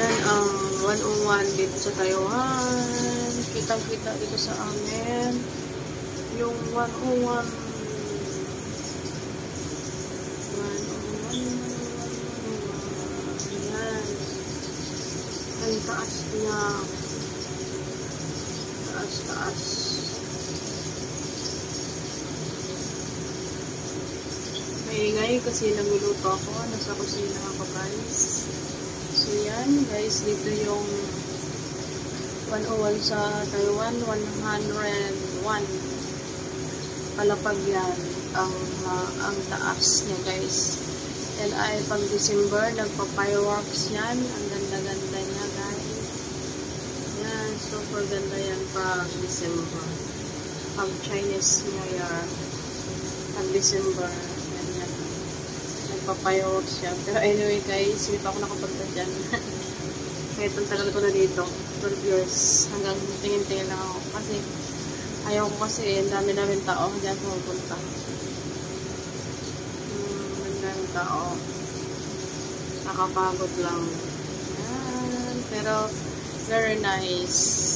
Yan ang 101 dito sa Taiwan. Kitang-kita dito sa amin. Yung 101. 101. Yan. Ang taas niya. Taas. Maingay kasi nagluluto ako. Nasa kusina ako guys. So yan guys, dito yung 101 sa Taiwan, 101 palapag yan ang taas niya guys. Yan ay pag December, nagpa-fireworks yan. Ang ganda-ganda niya guys. Yan, super ganda yan pag December. Pag Chinese New Year, pag December, yan. Nagpa-fireworks siya. Pero anyway guys, hindi pa ako nakapunta dyan. Kaya itong tagal ko na dito. 12 years. Hanggang tingin-tingin lang ako. Kasi ayaw ko kasi ang dami-daming tao. Hindi ako pupunta. Daming tao. Nakapagod lang. Yan. Pero very nice.